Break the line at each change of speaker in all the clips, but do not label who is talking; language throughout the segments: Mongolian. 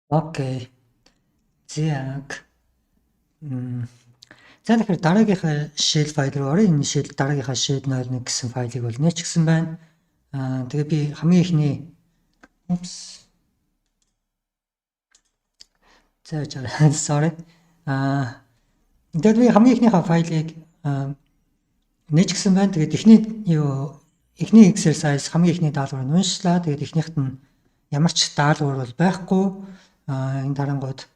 Окей. Яг. М. За тэгэхээр дараагийнхаа shell файл руу оръё. Энэ shell дараагийнхаа shell01 гэсэн файлыг бол нээчихсэн байна. Тэгээ би хамгийн ихний зааж байгаа. Sorry. Тэгээд би хамгийн ихнийхээ файлыг нээчихсэн байна. Тэгээд эхний exercise хамгийн ихний даалгаврыг уншлаа. Тэгээд эхнийхт нь ямар ч даалгавар бол байхгүй. Энэ тарангууд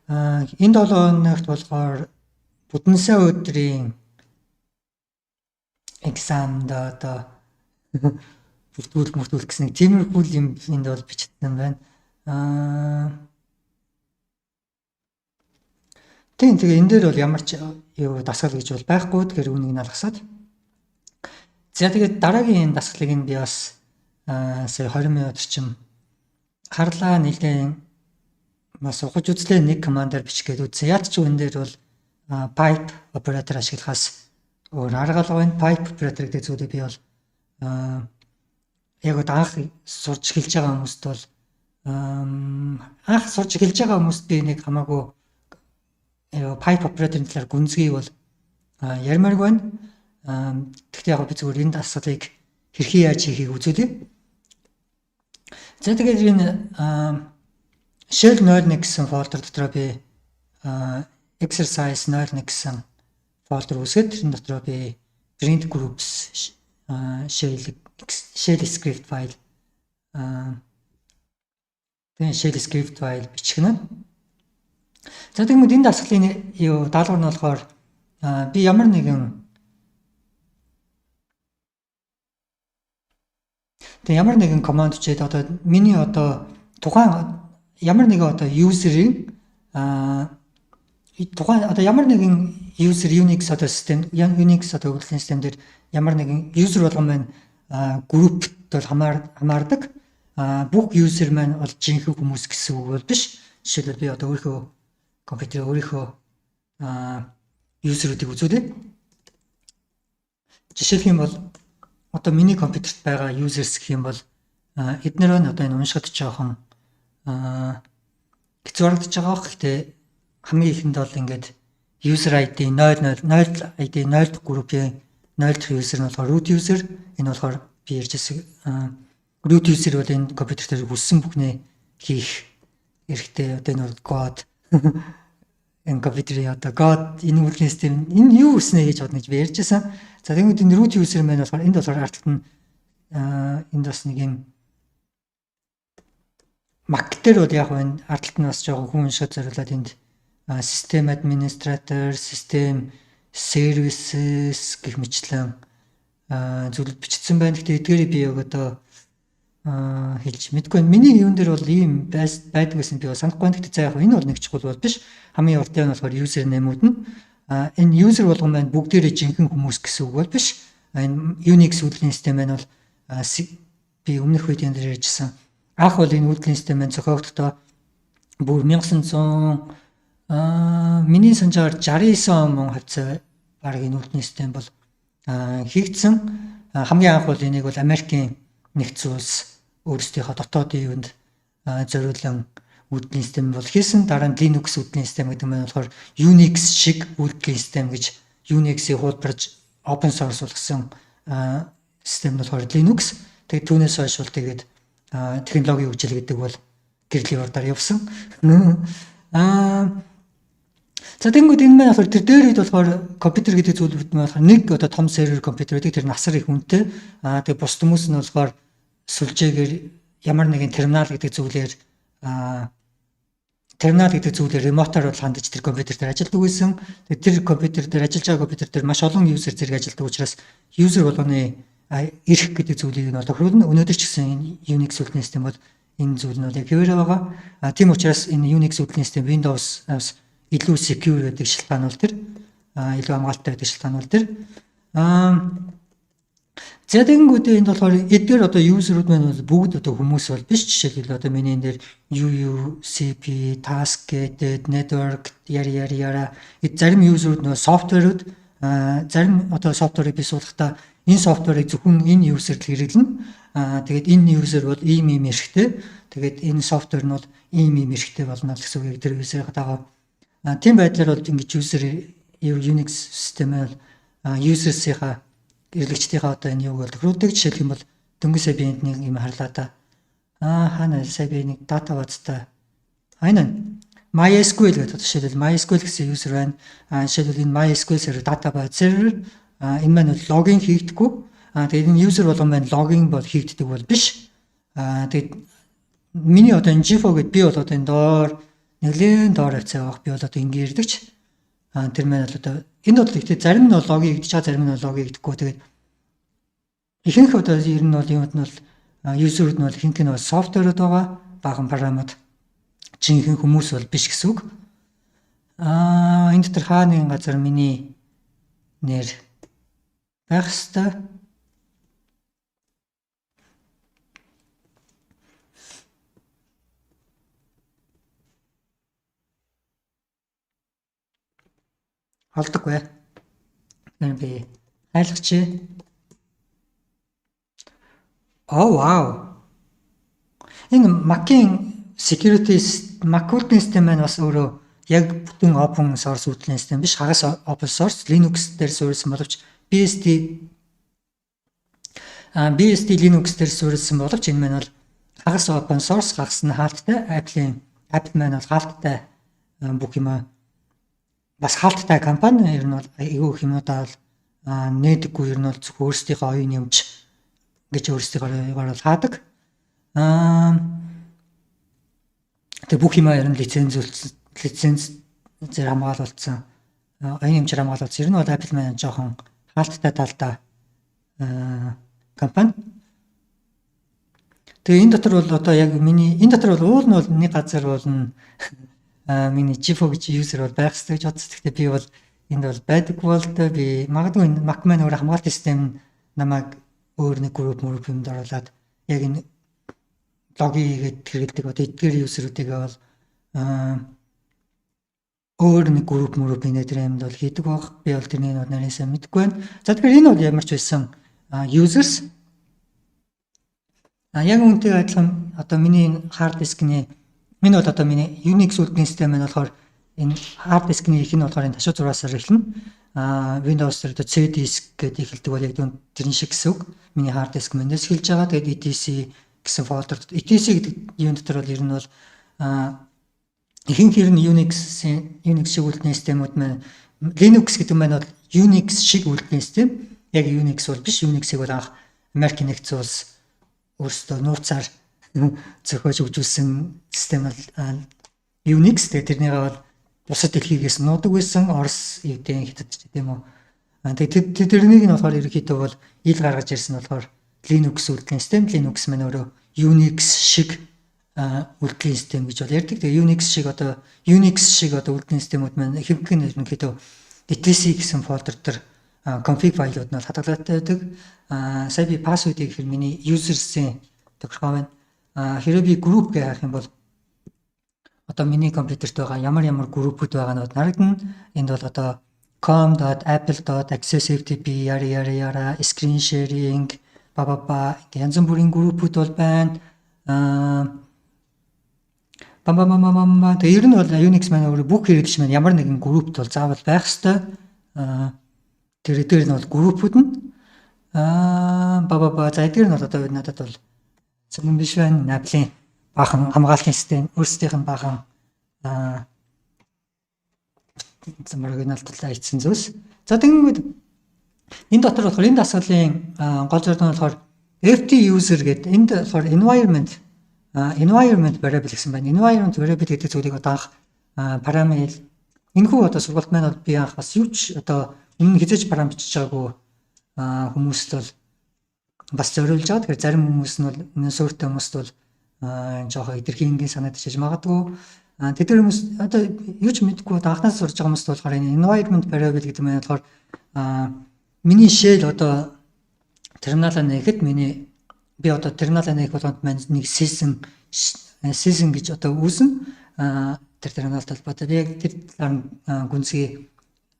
энэ 7 хоногт болохоор Будэн сая өдрийн examд одоо бүрдүүлэх гэсэн нэг тиймэрхүү юм энд бол бичсэн байна. Тэгээ энэ дээр бол ямар ч юу дасгал гэж бол байхгүй. Тэгэхээр үнийг нь алгасаад. За тэгээд дараагийн энэ дасгалыг нь би бас сая 20 минут орчим харлаа, нэгэн бас ухаж үзлээ, нэг командаар бичгээд үзсэн. Яат ч энэ дээр бол pipe operator ашиглахаас өөр арга алга байна. Pipe operator гэдэг зүйлийг би бол яг анх сурч эхэлж байгаа хүмүүст бол анх сурч эхэлж байгаа хүмүүст би нэг хамаагүй pipe operator-ын талаар гүнзгий бол ярмаарг байна. Гэхдээ яг би зүгээр энэ дасгалыг хэрхэн яаж хийхийг үзүүлье. За тэгээд энэ shell 01 гэсэн фолдер дотор би exercise 01 гэсэн фолдер үүсгээд энэ дотор би print groups shell script file тэгээ shell script file бичгэнэ. За тэгмэд энэ дасгалын даалгавар нь болохоор би ямар нэгэн команд чийд одоо миний одоо тухайн ямар нэгэн одоо user-ийн тухайн одоо ямар нэгэн user Unix одоо систем Unix одоо үйлдвэрлэлийн систем дээр ямар нэгэн user болгон маань группт бол хамаардаг. Бүх user маань бол жинхэнэ хүмүүс гэсэн үг бол биш. Жишээлбэл би одоо өөрийнхөө компьютерээ өөрийнхөө user-уудыг үзүүлээ. Жишээлх юм бол одоо миний компьютерт байгаа users гэх юм бол эднэр нь одоо энэ уншихад жоохон хэцүү харагдаж байгаа. Гэхдээ хамгийн ихэнд бол ингээд user ID 00 ID 0 дахь группийн 0 дахь user нь болохоор root user. Энэ болохоор би ярьжсэн root user бол энэ компьютер дээр хүссэн бүхнээ хийх эрхтэй. Одоо энэ god энэ компьютерийн одоо god энэ үйлдвэрлэлийн систем энэ юу хүснэ гэж бодно гэж би ярьжсэн. За тэгвэл энэ root user маань болохоор энд болохоор арт нь энд бас нэг юм Mac дээр бол яг энэ ардталт нь бас жоохон хүн уншаад зориулаад энд system administrator, system services гэх мэтлэн зүйл бичсэн байна. Гэхдээ эдгээрийг би яг одоо хэлж мэдгүй. Миний юун дээр бол ийм байдаг гэсэн би санахгүй байна. Гэхдээ за яг энэ бол нэг чухал бол биш. Хамгийн урт нь болохоор user name-үүд нь энэ user болгон маань бүгдээрээ жинхэнэ хүмүүс гэсэн үг бол биш. Энэ Unix үйлдвэрлэлийн систем маань бол би өмнөх үед энэ дээр ярьжсэн. Анх бол энэ үйлдвэрлэлийн систем маань зохиогдохдоо бүр 1900 миний санджаар 69 он хавцаа баг энэ үйлдвэрлэлийн систем бол хийгдсэн. Хамгийн анх бол энийг бол Америкийн нэгдсэн улс өөрсдийнхөө дотоодын юунд зориулан үйлдвэрлэлийн систем бол хийсэн. Дараа нь Linux үйлдвэрлэлийн систем гэдэг нь болохоор Unix шиг үйлдвэрлэлийн систем гэж Unix-ийг хуулбарж open source болгосон систем нь болохоор Linux. Тэгээд түүнээс хойш бол тэгээд технологийн хөгжил гэдэг бол гэрлийн урдаар явсан. За тэгэнгүүт энэ маань болохоор тэр дээр үед болохоор компьютер гэдэг зүйлүүд нь болохоор нэг одоо том сервер компьютер гэдэг тэр насар их үнэтэй. Тэгээ бус хүмүүс нь болохоор сүлжээгээр ямар нэгэн терминал гэдэг зүйлээр ремотоор бол хандаж тэр компьютер дээр ажилладаг байсан. Тэгээ тэр компьютер дээр ажиллаж байгаа компьютер дээр маш олон юзер зэрэг ажилладаг учраас юзер болгоны эрх гэдэг зүйлийг нь бол тохируулна. Өнөөдөр ч гэсэн энэ Unix үйлдвэрлэлийн систем бол энэ зүйл нь бол яг хэвээр байгаа. Тийм учраас энэ Unix үйлдвэрлэлийн систем Windows-аас илүү secure гэдэг шалтгаан бол тэр илүү хамгаалалттай байдаг шалтгаан бол тэр за тэгэнгүүт энд болохоор эдгээр одоо юзерүүд маань бол бүгд одоо хүмүүс бол биш. Жишээлбэл одоо миний энэ дээр UUCP, Tasked, Network яра зарим юзерүүд нөө софтверүүд зарим одоо софтверыг бисуулахдаа энэ софтверыг зөвхөн энэ юзерд хэрэглэнэ. Тэгээд энэ юзер бол ийм эрхтэй. тэгээд энэ софтвер нь бол ийм эрхтэй болно гэсэн үг яг тэр юзерийнхаа дагав. Тийм байдлаар бол ингэж user Unix системээр users-ийнхаа хэрэглэгчдийнхаа одоо энэ юуг бол тохируулдаг. Жишээлх юм бол дөнгөсөө би энд нэг юм харлаа да. Хана сая би нэг датабазтай. Энэ MySQL гэдэг жишээлбэл MySQL гэсэн user байна. Жишээлбэл энэ MySQL server database server энэ маань логин хийгдэггүй. Тэгээд энэ user болгон маань логин бол хийгддэг бол биш. Тэгээд миний одоо энэ GIFO гэдэг би бол одоо энэ доор нэглэн доор хавцаа авах би бол одоо ингэ ирдэгч. Тэр маань бол одоо энд бол ихтэй зарим нь бол логин хийгдэж байгаа, зарим нь бол логин хийгдэхгүй. Тэгээд ихэнх одоо ер нь бол юмд нь бол user-ууд нь бол ихэнх нь бол софтверууд байгаа, баахан програмууд. Жинхэнэ хүмүүс бол биш гэсэн үг. Энэ дотор хаа нэгэн газар миний нэр байх ёстой. Олдоггүй. Би айлгачээ. Вау. Энэ Mac-ийн security Mac-ийн систем маань бас өөрөө яг бүтэн open source үүдлийн систем биш, хагас open source Linux дээр суурилсан боловч BSD Linux дээр суурилсан боловч энэ маань бол хагас open source, хагас нь хаалттай, Apple маань бол хаалттай бүх юм бас хаалттай компани ер нь бол айгүй их юмудаа нээдэггүй ер нь бол зөвхөн өөрсдийнхөө оюун юмж гэж өөрсдийнхөө бол хаадаг. Тэг бүх юм ер нь лиценз зэр хамгаалуулсан оюун юмчээр хамгаалуулсан. Ер нь бол Apple маань жоохон хаалттай талдаа компани. Тэгээ энэ дотор бол одоо яг миний энэ дотор бол уул нь бол нэг газар болно. Миний GIFO гэж user бол байх ёстой гэж бодсон. Гэхдээ би бол энд бол байдаггүй бол би магадгүй Mac маань өөр хамгаалт систем намайг өөр нэг групп юмд оруулаад яг энэ логин хийгээд хэрэгэлдэг одоо эдгээр user-үүдээ бол өөр нэг групп инээдэр юмд бол хийдэг баг. Би бол тэрнийг нарийн сайн мэдэхгүй байна. За тэгэхээр энэ бол ямар ч байсан users яг үнтэй адилхан одоо миний hard disk-ний энэ бол одоо миний Unix үлдний систем маань болохоор энэ hard disk-ний их нь болохоор энэ ташуу 6-аар эхэлнэ. Windows дээр одоо C disk гэдэг эхэлдэг бол яг тэрний шиг гэсэн үг. Миний hard disk мэнэс эхэлж байгаа. Тэгээд etc гэсэн folder etc гэдэг юм дотор бол ер нь бол ихэнх ер нь Unix шиг үлдний системүүд маань Linux гэдэг маань бол Unix шиг үлдний систем. Яг Unix бол биш. Unix-ыг бол анх Америк нэгдсэн улс өөрсдөө нууцаар зохиож өгүүлсэн систем бол Unix. Тэгээд тэрнийг бол бусад дэлхийгээс нуудаг байсан. Орос, Евдэн, Хятад ч гэдэм үү. Тэгээд тэрнийг нь болохоор ерөнхийдөө бол ил гаргаж ирсэн болохоор Linux үлдлийн систем. Linux маань өөрөө Unix шиг үлдлийн систем гэж бол ярьдаг. Тэгээд Unix шиг одоо үлдлийн системүүд маань ихэнх нь ерөнхийдөө etc гэсэн фолдер дээр config файлууд нь хадгалаатай байдаг. Сая би password-ийг хэр миний users-ийн тохиргоо байна. Хэрэв би group гэж харах юм бол одоо миний компьютерт байгаа ямар группүүд байгаа нь харагдана. Энд бол одоо com.apple.accessFTP яра screen sharing янз бүрийн группүүд бол байна. Тэгээ ер нь бол Unix маань өөрөө бүх хэрэглэгч маань ямар нэгэн группт бол заавал байх ёстой. Тэр дээр нь бол группүүд нь за эдгээр нь бол одоо надад бол зөвхөн биш байна. Apple-ийн баахан хамгаалтын систем өөрсдийнх нь баахан маргиналтлаа хийсэн зүйлс. За тэгэнгүүт энэ дотор болохоор энэ дасгалын гол зорилго нь болохоор FT user гэдэг энд болохоор environment variable гэсэн байна. Environment variable гэдэг зүйлийг одоо анх параметр энэхүү одоо сургалт маань бол би анх бас юу ч одоо энэ хязгаарч параметр бичиж байгаагүй хүмүүст бол бас зориулж байгаа. Тэгэхээр зарим хүмүүс нь бол энэ суурьтай хүмүүст бол жоохон идэрхийн энгийн санаад ичиж магадгүй. Тэдгээр хүмүүс одоо юу ч мэдэхгүй анхнаас сурж байгаа хүмүүст болохоор энэ environment variable гэдэг нь болохоор миний shell одоо терминалаа нээхэд би одоо терминалаа нээх болгонд маань нэг season гэж одоо үүснэ. Тэр терминалт талбарт яг тэр талаар гүнзгий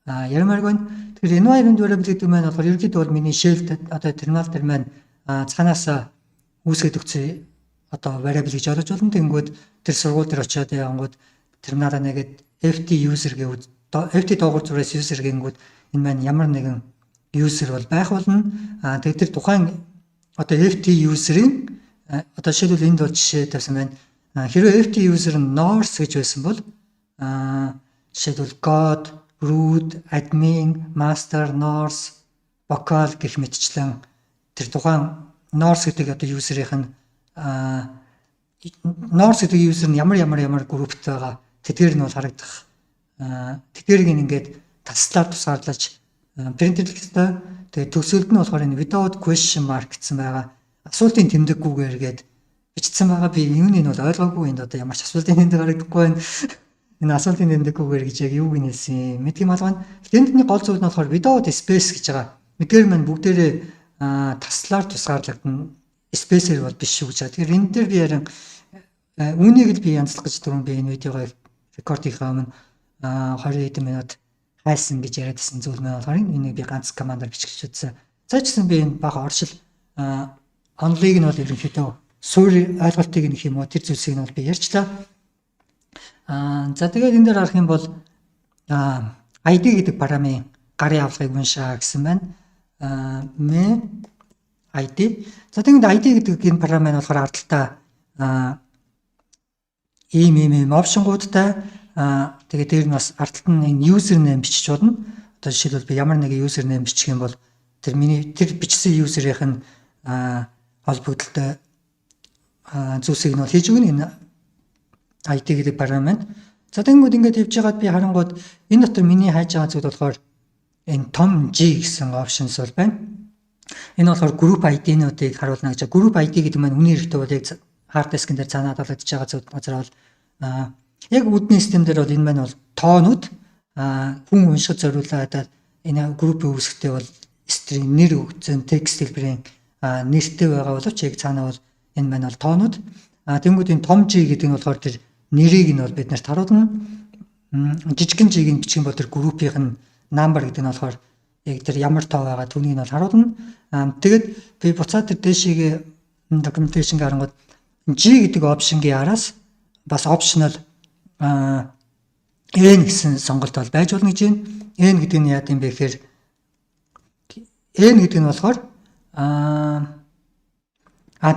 ярмаар байна. Тэгэхээр environment variable гэдэг нь болохоор ерөнхийдөө бол миний shell одоо терминал дээр маань цаанаасаа үүсгэж өгсөн одоо variable гэж ойлгож болно. Тэнгүүд тэр сургууль дээр очиод яангууд терминалаа нэгээд FT user гэвэл FT доогуур зурагс user гэнгүүд энэ маань ямар нэгэн user бол байх болно. Тэгээд тэр тухайн одоо FT user-ийн одоо жишээлбэл энд бол жишээ тавьсан байна. Хэрвээ FT user нь Norse гэж байсан бол жишээлбэл God, root, admin, master, Norse, vocal гэх мэтчлэн тэр тухайн Norse гэдэг одоо user-ийнх нь Norse гэдэг user нь ямар группт байгаа тэдгээр нь бол харагдах. Тэдгээрийг ингээд таслаар тусгаарлаж принтэрлэх ёстой. Тэгээд төсөлд нь болохоор энэ without question mark гэсэн байгаа. Асуултын тэмдэггүйгээр гээд бичсэн байгаа. Би юуныг нь бол ойлгоогүй. Энд одоо ямар ч асуултын тэмдэг харагдахгүй байна. Энэ асуултын тэмдэггүйгээр гэж яг юуг нь хэлсэн юм. Мэдгийм алгаан. Тэндний гол зүйл нь болохоор without space гэж байгаа. Мэдгээр маань бүгдээрээ таслаар тусгаарлагдана. Space-ээр бол биш шүү гэж. Тэгэхээр энэ дээр би харин үүнийг л би янзлах гэж түрүүн би энэ видеогоо рекордийнхаа өмнө 20 хэдэн минут хайсан гэж яриадсэн зүйл маань болохоор энийг би ганц командаар бичих гэж үзсэн. Цаашсан би энэ бага оршил онлыг нь бол ерөнхийдөө суурь ойлголтыг нэх юм уу тэр зүйлсийг нь бол би ярьчлаа. За тэгээд энэ дээр харах юм бол ID гэдэг параметрын гарын авлагыг уншаа гэсэн байна. ID. За тэгээд ID гэдэг энэ параметр болохоор ардталтаа ийм опшнгуудтай тэгээд дээр нь бас ардталт нь энэ user name бичиж болно. Одоо жишээлбэл би ямар нэгэн user name бичих юм бол тэр бичсэн user-ийнх нь холбогдолтой зүйлсийг нь хийж өгнө энэ ID гэдэг параметр. За тэгэнгүүт ингээд явж байгаад би харангууд энэ дотор миний хайж байгаа зүйл болохоор энэ том G гэсэн options бол байна. Энэ болохоор group ID-нуудыг харуулна гэж. Group ID гэдэг маань үнийн хэрэгтэй бол яг hard disk-ын дээр цаанаа татагдж байгаа зүйл газар бол яг үүдний системдэр бол энэ маань бол тоонууд хүн уншихад зориулаад энэ группийн үүсгтээ бол string нэр өгсөн текст хэлбэрийн нэртэй байгаа боловч яг цаанаа бол энэ маань бол тоонууд. Тэнгүүд энэ том G гэдэг нь болохоор тэр нэрийг нь бол бид нарт харуулна. Жижигхэн G-ийг нь бичих юм бол тэр группийн number гэдэг нь болохоор яг тэр ямар тоо байгаа түүнийг нь бол харуулна. Тэгээд би буцаад тэр дээшээгээ documentation гарангууд G гэдэг option-гийн араас бас optional N гэсэн сонголт бол байж болно гэж байна. N гэдэг нь яа гэм бэ гэхээр N гэдэг нь болохоор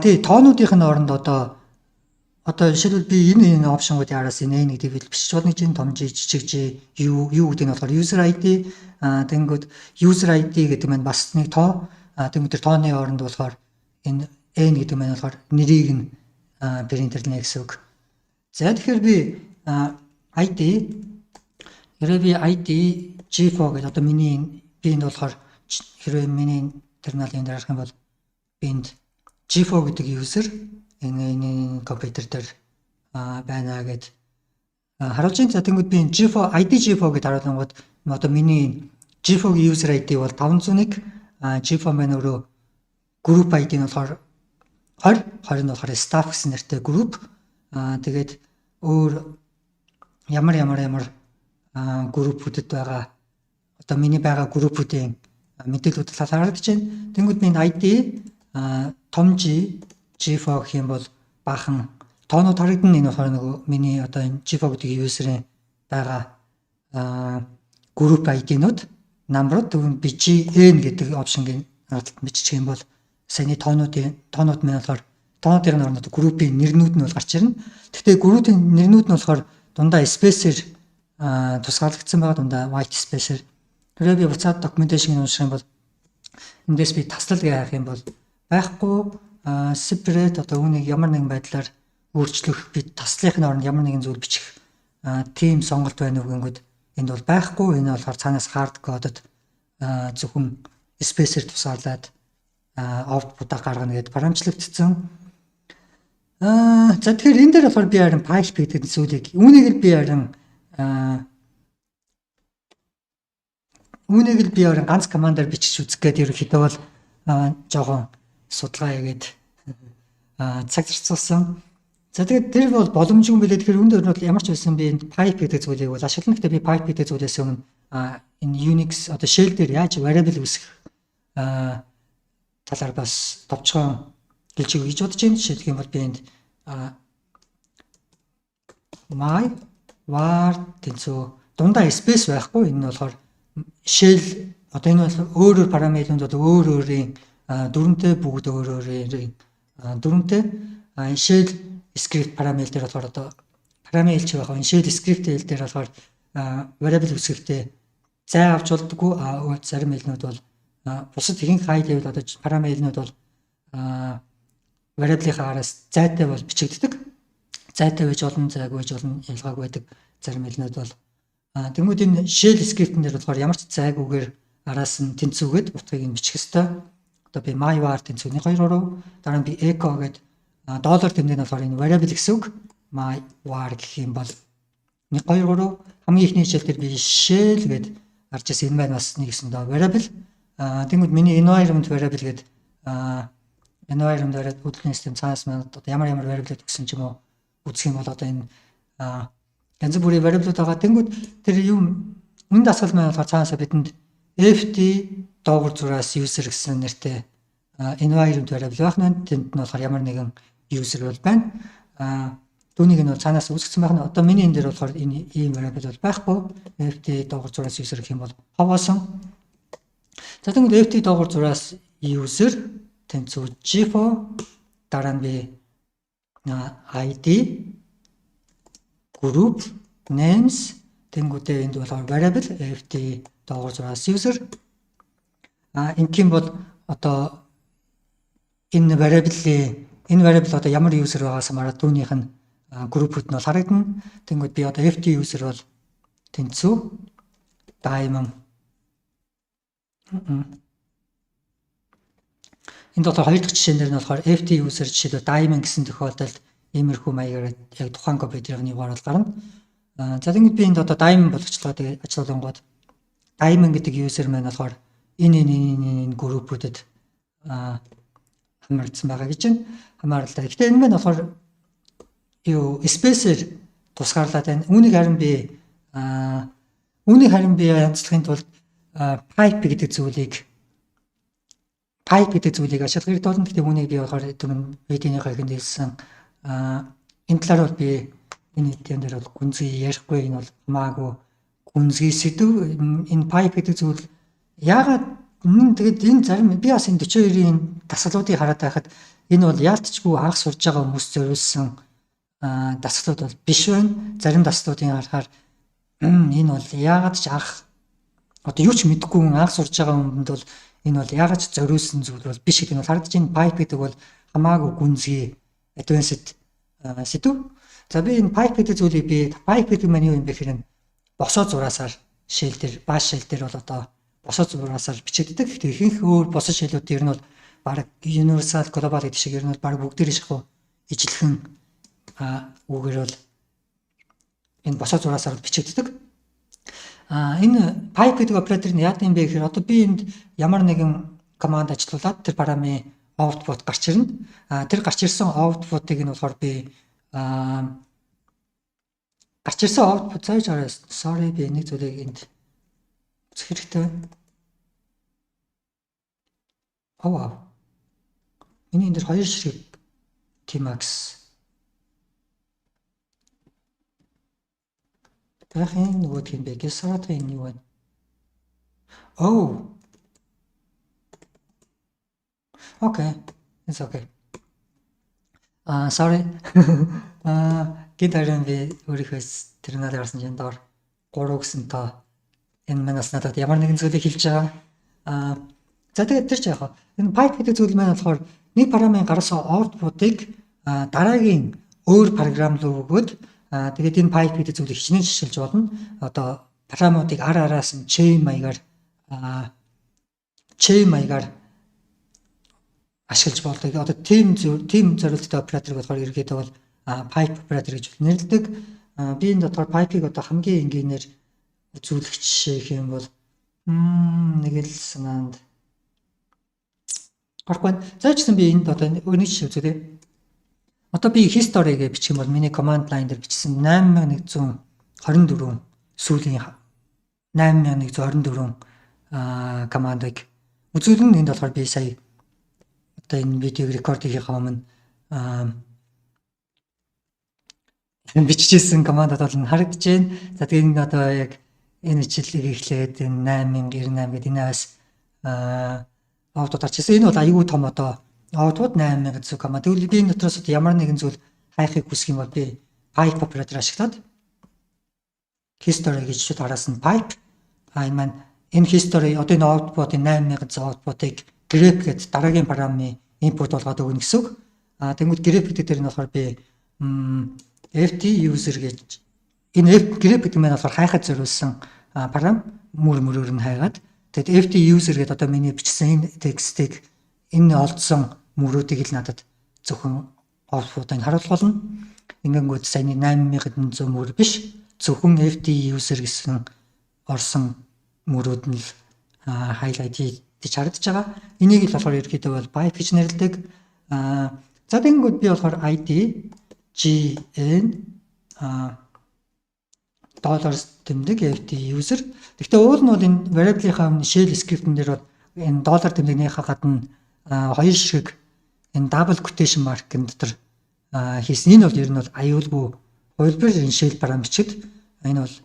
тий тоонуудын оронд одоо жишээлбэл би энэ опшнгуудын араас энэ N гэдэг бичиж болно гэж байна. Том G, жижиг G, U гэдэг нь болохоор user ID. Тэнгүүд user ID гэдэг нь бас нэг тоо. Тэнгүүд тэр тооны оронд болохоор энэ N гэдэг нь болохоор нэрийг нь принтерлнэ гэсэн үг. За тэгэхээр би ID G4 гэдэг одоо миний энд болохоор хэрвээ миний терминалын дээр харах юм бол энд G4 гэдэг user энэ компьютер дээр байна гэд харуулж байна. За тэнгууд би G4 ID G4 гэдээ харуулангууд одоо миний G4-гийн user ID бол 501 G4 маань өөрөө group ID нь болохоор 20 нь болохоор staff гэсэн нэртэй group. Тэгээд өөр ямар группүүдэд байгаа одоо миний байгаа группүүдийн мэдээлэлүүд харагдаж байна. Тэнгүүд миний ID том G4 гэх юм бол баахан тоонууд харагдана. Энэ болохоор нөгөө миний одоо энэ G4 гэдэг user-ийн байгаа group ID-нууд number-ууд би GN гэдэг option-гийн ардталт биччих юм бол саяны тоонууд маань болохоор тоонуудын оронд группийн нэрнүүд нь бол гарч ирнэ. Гэхдээ группийн нэрнүүд нь болохоор дундаа space-ээр тусгаарлагдсан байгаа, дундаа white space-ээр. Тэрээр би буцаад documentation-ыг унших юм бол эндээс би таслал гэх юм бол байхгүй separate одоо үүнийг ямар нэгэн байдлаар өөрчлөх би таслахын оронд ямар нэгэн зүйл бичих team сонголт байна уу гэнгүүт энд бол байхгүй. Энэ болохоор цаанаас hard code-д зөвхөн space-ээр тусгаарлаад output-а гаргана гэдээ парамжлагдсан. За тэгэхээр энэ дээр болохоор би харин pipe гэдэг зүйлийг үүнийг л би харин ганц командаар бичиж үзэх гээд ерөнхийдөө бол жоохон судалгаа хийгээд цаг зарцуулсан. За тэгээд тэр бол боломжгүй билээ. Тэгэхээр үүнд бол ямар ч байсан би энэ pipe гэдэг зүйлийг бол ашиглана. Гэхдээ би pipe гэдэг зүйлээс өмнө энэ Unix одоо shell дээр яаж variable үүсгэх талаар бас товчхон хэлж өгье гэж бодож байна. Жишээлх юм бол би энд my var тэнцүү дундаа space байхгүй. Энэ нь болохоор shell одоо энэ бол өөр параметрууд бол өөр өөрийн дөрөнтэй бүгд өөр өөрийн дөрөнтэй shell script параметр дээр болохоор одоо параметр ч байгаа. Энэ shell script дээр болохоор variable үсгэхдээ зай авч болдгоо зарим хэлнүүд бол бусад ихэнх high level одоо параметрууд бол variable-ийнхаа араас зайтай бол бичигддэг. Зайтай байж олон, зайг байж олон ялгаагүй байдаг зарим хэлнүүд бол тэгмүүд энэ shell script-эн дээр болохоор ямар ч зайгүйгээр араас нь тэнцвүүгээд утгыг нь бичих ёстой. Одоо би my var тэнцүү 1 2 3 дараа нь би echo гэдэг доллар тэмдэг нь болохоор энэ variable гэсэн үг. My var гэх юм бол 1 2 3 хамгийн ихний хичээл дээр би shell гэдэг гарч ирсэн. Энэ маань бас нэг гэсэн доо variable. Тэгмүүд миний environment variable гэдэг environment variable хөдөлгөөний систем цаас маань одоо ямар variable гэсэн ч юм уу үзэх юм бол одоо энэ янз бүрийн variable байгаа. Тэнгүүд тэр юм энэ дасгал маань болохоор цаанасаа бидэнд ft доогуур зураас user гэсэн нэртэй environment variable байх нь тэнд нь болохоор ямар нэгэн user бол байна. Түүнийг нь бол цаанаас үүсгэсэн байх нь одоо миний энэ дээр болохоор энэ ийм variable бол байхгүй. ft доогуур зураас user гэх юм бол хаваасан. За тэгвэл ft доогуур зураас user тэнцүү g4 дараа нь би id group names тэнгүүдээ энд болохоор variable ft доогуур зураас user инким бол одоо энэ variable одоо ямар user байгаас мараад түүнийх нь группүүд нь бол харагдана. Тэнгүүд би одоо ft user бол тэнцүү diamond энд болохоор хоёр дахь жишээн дээр нь болохоор ft user жишээлбэл diamond гэсэн тохиолдолд иймэрхүү маягаар яг тухайн компьютерийн югаар бол гарна. За тэгвэл би энд одоо diamond болгочлоо тэгээд ажиллуулангууд diamond гэдэг user маань болохоор энэ группүүдэд хамаарсан байгаа гэж байна. Хамаарлаа. Гэхдээ энэ маань болохоор юу space-ээр тусгаарлаад байна. Үүнийг харин би янзлахын тулд pipe гэдэг зүйлийг ашиглах хэрэгтэй болно. Гэхдээ үүнийг би болохоор түрүүн видеоныхаа эхэнд хэлсэн энэ талаар бол би энэ видеон дээр бол гүнзгий ярихгүй. Энэ бол хамаагүй гүнзгий сэдв. Энэ pipe гэдэг зүйл яагаад тэгээд энэ зарим би бас энэ 42-ийн дасгалуудыг хараад байхад энэ бол яалтчгүй анх сурж байгаа хүмүүс зориулсан дасгалууд бол биш байна. Зарим дасгалуудын харахаар энэ бол яагаад ч анх одоо юу ч мэдэхгүй анх сурж байгаа хүмүүнд бол энэ бол яагаад ч зориулсан зүйл бол биш гэдэг нь харагдаж байна. Pipe гэдэг бол хамаагүй гүнзгий advanced сэдв. За би энэ pipe гэдэг зүйлийг pipe гэдэг маань юу юм бэ гэхээр босоо зураасаар shell дээр bash shell дээр бол одоо босоо зураасаар бичигддэг. Гэхдээ ихэнх өөр босоо shell-үүд ер нь бол баг universal global гэдэг шиг ер нь бол баг бүгдээрээ шахуу ижилхэн үгээр бол энэ босоо зураасаар бичигддэг. Энэ pipe гэдэг оператор нь яадаг юм бэ гэхээр одоо би энд ямар нэгэн команд ажиллуулад тэр параметрын output гарч ирнэ. Тэр гарч ирсэн output-ыг нь болохоор би гарч ирсэн output зааж арай sorry би нэг зүйлийг энд үзэх хэрэгтэй байна. Wow. Миний энэ дээр хоёр ширхэг Tmax дахин нөгөөдх юм бэ гэж саратын юу байна? Oh. Okay. It's okay. Sorry. Гитарын би өөрийнхөө терминал гарсан чинь доор 3 гэсэн тоо энэ манаас надад ямар нэгэн зүйлийг хэлж байгаа. За тэгээд тэр ч яах вэ? Энэ pipe гэдэг зүйл маань болохоор нэг параметрын гарсан output-ыг дараагийн өөр програм руу өгөөд тэгээд энэ pipe гэдэг зүйлийг хичнээн шилжүүлж болно. Одоо параметрыг араас нь chain маягаар ашиглаж болдог. Одоо team зорилттой оператор болохоор ерөнхийдөө бол pipe operator гэж нэрлэдэг. Би энэ дотор pipe-ийг одоо хамгийн энгийнээр үзүүлэх жишээ гэх юм бол нэг л санаанд гарахгүй. Заачсан би энд одоо нэг жишээ үзье тий. Одоо би history гэж бичих юм бол миний command line дээр бичсэн 8124 сүүлийн 8124 командыг үзүүлэн энд болохоор би сая одоо энэ видеог рекорд хийхээ өмнө бичижсэн командад бол энэ харагдаж байна. За тэгээд энэ одоо яг энэ хичээлийг эхлээд энэ 8098 гэдэг энэ бас аутод арчсан. Энэ бол аюул том одоо аутод 8000 зүг команд. Тэгвэл би энэ дотроос ямар нэгэн зүйл хайхыг хүсэх юм бол би pipe operator ашиглаад history гэж чад араас нь pipe энэ маань энэ history одоо энэ output 8000 output-ыг grep гэдэг дараагийн параметрын input болгоод өгнө гэсэн үг. Тэгмүүд grep гэдэг дээр нь болохоор би ft user гэж энэ grep гэдэг нь болохоор хайхад зориулсан парам мөрөөр нь хайгаад тэгээд ft user гэдэг одоо миний бичсэн энэ текстийг энэ олдсон мөрүүдийг л надад зөвхөн output-ыг харуулах болно. Ингэнгүүт саяны 8100 мөр биш зөвхөн ft user гэсэн орсон мөрүүд нь highlight хийж харагдаж байгаа. Энийг л болохоор ерөөхдөө бол pipe гэж нэрлэдэг. За тэгэнгүүт би болохоор id gn dollars тэмдэг ft user. Гэхдээ уул нь бол энэ variable-ийн shell script-эн дээр бол энэ доллар тэмдэгнийхээ гадна хоёр шиг энэ double quotation mark-ын дотор хийсэн. Энэ бол ер нь бол аюулгүй хувилбар энэ shell параметрчд энэ бол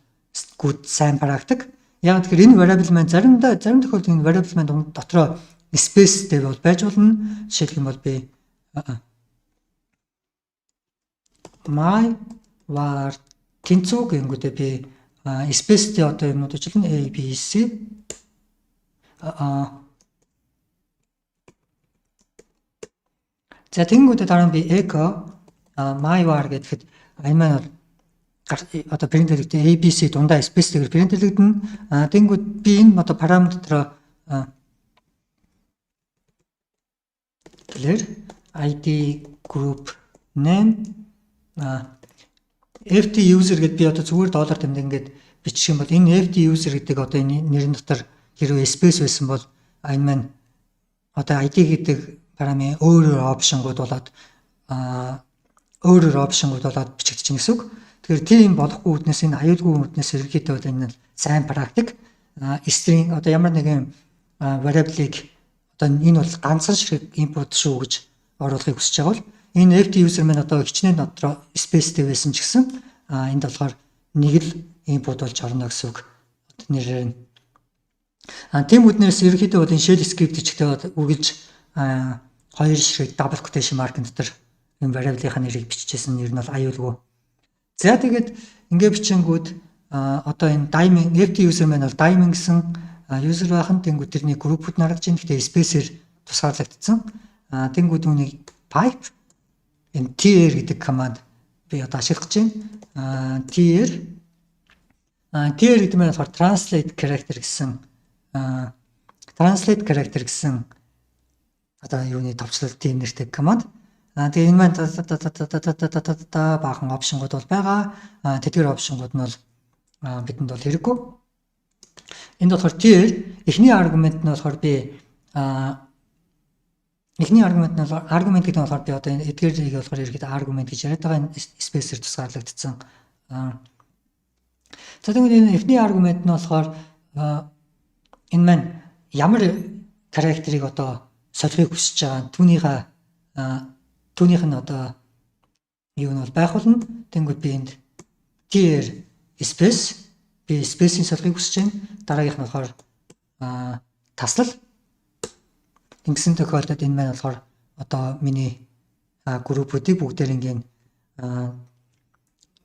good сайн практик. Яг тэгэхээр энэ variable маань зарим тохиолдолд энэ variable маань дотроо space дээр бол байж болно. Жишээлх юм бол би my var тэнцүү гэнгүүтээ би space дээр одоо юмнууд ажиллана a b c за тэнгүүтээ дараа нь би echo my var гэхэд энэ маань бол одоо принтерлэгдээ ABC дундаа space дээр принтерлэгдэнэ. Тэнгүүд би энэ одоо параметр дотроо clear ID group name FT user гэдээ би одоо зүгээр доллар тэмдэг ингээд бичих юм бол энэ FT user гэдэг одоо энэ нэрийн дотор хэрвээ space байсан бол энэ маань одоо ID гэдэг параметр өөрөөр опшнгууд болоод бичигдчихнэ гэсэн үг. Тэгэхээр тийм болохгүй үднээс энэ аюулгүй үднээс ерөнхийдөө энэ сайн практик string одоо ямар нэгэн variable-ыг одоо энэ бол ганцхан шиг input шүү гэж оруулахыг хүсэж байгаа бол энэ ft user маань одоо хичнээн дотроо space дээр байсан ч гэсэн энд болохоор нэг л input болж орно гэсэн үг нэрээр нь. Тийм үднээс ерөнхийдөө бол энэ shell script чигтээ үргэлж хоёр шиг double quotation mark-ын дотор энэ variable-ийн нэрийг бичижсэн нэр нь бол аюулгүй. За тэгээд ингээ бичингүүд одоо энэ diamond ft user маань бол diamond гэсэн user байхын тэнгууд тэрний группүүд наргаж ин гэхдээ space-ээр тусгаарлагдсан. Тэнгууд үүнийг pipe энэ tr гэдэг команд би одоо ашиглаж байна. tr гэдэг маань болохоор translate character гэсэн одоо юуны товчлолтын нэртэй команд. Тэгээ энэ маань баахан опшнгууд бол байгаа. Тэдгээр опшнгууд нь бол бидэнд бол хэрэггүй. Энд болохоор tr эхний аргумент нь болохоор би аргумент гэдэг нь болохоор би одоо энэ эдгээрийг болохоор ерөөхдөө аргумент гэж яриад байгаа энэ space-ээр тусгаарлагдсан. За тэгвэл энэ эхний аргумент нь болохоор энэ маань ямар характерыг одоо солихыг хүсэж байгаа түүнийх нь одоо юу нь бол байх болно. Тэнгүүд би энд tr space би space-ийн солихыг хүсэж байна. Дараагийнх нь болохоор таслал. Ингэсэн тохиолдолд энэ маань болохоор одоо миний группүүдийг бүгдээр ингийн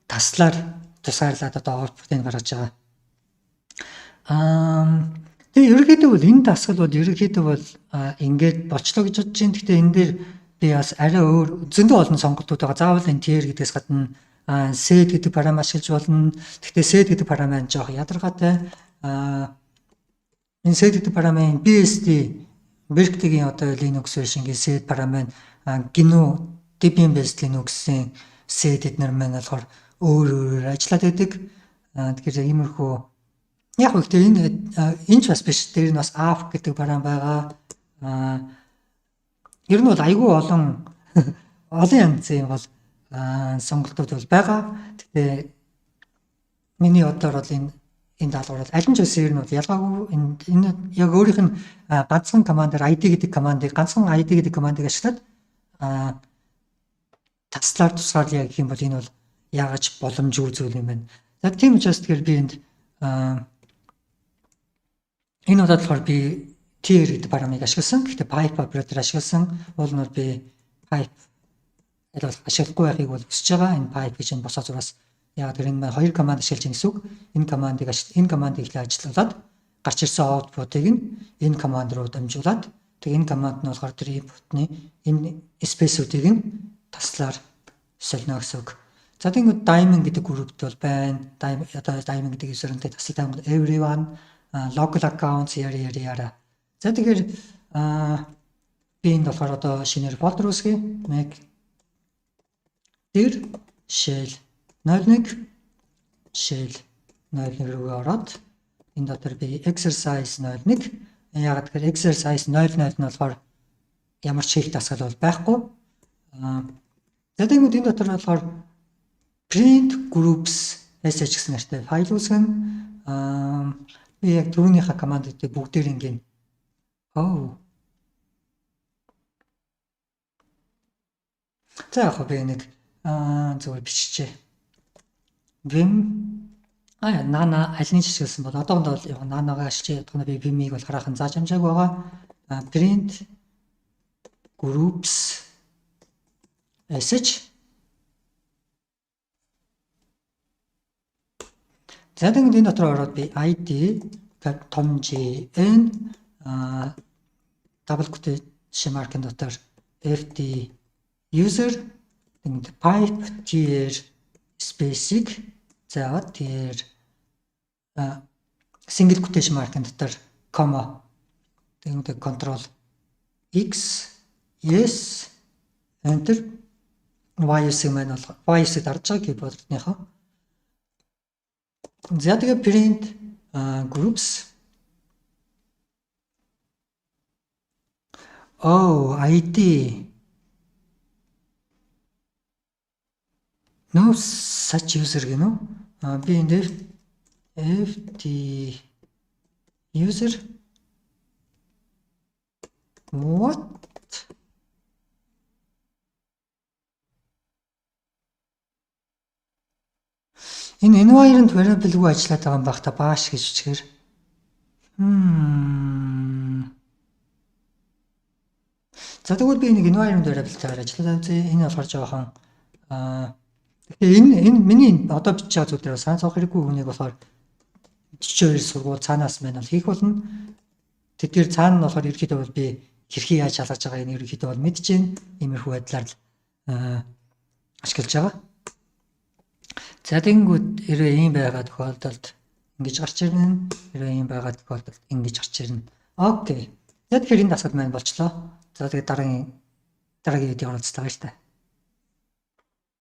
таслаар тусгаарлаад одоо output-ыг гаргаж байгаа. Тэгээ ерөнхийдөө бол энэ дасгал бол ингээд болчлоо гэж бодож байна. Гэхдээ энэ дээр би бас арай өөр зөндөө олон сонголтууд байгаа. Заавал энэ tr гэдгээс гадна set гэдэг параметр ашиглаж болно. Гэхдээ set гэдэг параметр жоох ядаргаатай. Энэ set гэдэг параметр BSD Berkeley-ийн одоо Linux version-гийн set параметр GNU Debian-based Linux-ийн set эднэр маань болохоор өөр ажиллаад байдаг. Тэгэхээр иймэрхүү яг үгтэй энэ ч бас биш. Тэр нь бас AF гэдэг параметр байгаа. Ер нь бол айгүй олон янзын бол сонголтууд бол байгаа. Гэхдээ миний бодлоор бол энэ даалгавар бол аль нь ч бас ер нь бол ялгаагүй энэ яг өөрийнх нь ганцхан командаар ID гэдэг командыг ашиглаад таслаар тусгаарлая гэх юм бол энэ бол яагаж боломжгүй зүйл юм байна. За тийм учраас тэгэхээр би энд энэ удаад болохоор би tier гэдэг параметрыг ашигласан. Гэхдээ pipe operator ашигласан. Уул нь би pipe ашиглахгүй байхыг бол хүсэж байгаа. Энэ pipe гэж энэ босоо зураас яг тэр энэ хоёр команд ашиглаж байгаа гэсэн үг. Энэ командыг их ажиллуулад гарч ирсэн output-ыг энэ команд руу дамжуулаад тэг энэ команд нь болохоор тэр input-ны энэ space-үүдийг таслаар солино гэсэн үг. За тэгвэл diamond гэдэг группт бол байна. Diamond гэдэг user-тэй тасалтай бол everyone local accounts яра. За тэгэхээр би энэ болохоор одоо шинээр folder үүсгэе. Make dir shell 01 shell 01 руу ороод энэ дотор би exercise 01 ягаад гэхээр exercise 00 нь болохоор ямар ч хийх дасгал бол байхгүй. За тэгвэл энэ дотор болохоор print groups sh гэсэн нэртэй файл үүсгэн би яг түрүүнийхээ командуудыг бүгдээр ингээд за яг би нэг зүгээр биччихье. Vim нана аль нэг жишгэлсэн бол одоохондоо яг нанагаа ашиглаж ядгана би Vim-ийг бол хараахан зааж амжааг байгаа. Print groups sh за тэгвэл энэ дотор ороод би id том jn double quotation mark-ын дотор ft user тэгээд pipe tier space-ийг заавал tier single quotation mark-ын дотор comma тэгээд control x yes enter y-ийг маань бол y-ийг дарж байгаа keyboard-ныхоо. За тэгээ print groups id no such user гэнэ үү? Би энэ ft user what энэ environment variable-гүй ажиллаад байгаа юм байх та bash гэж үчгээр. За тэгвэл би нэг environment variable-ээр ажиллаад үзье. Энэ болохоор жоохон энэ миний одоо бичиж байгаа зүйл дээр сайн цаох хэрэггүй хүнийг болохоор 42 сургууль цаанаас маань бол хийх болно. Тэгэхээр цаана нь болохоор ерөөхдөө бол би хэрхий яаж шалгаж байгааг нь ерөөхдөө бол мэдж байна. Иймэрхүү байдлаар ашиглаж байгаа. За тэгэнгүүт хэрвээ ийм байгаа тохиолдолд ингэж гарч ирнэ. Хэрвээ ийм байгаа тохиолдолд ингэж гарч ирнэ. Окей. Тэгэхээр энэ дасгал маань болчлоо. За тэгээд дараагийн видео оролцлоо баяр та.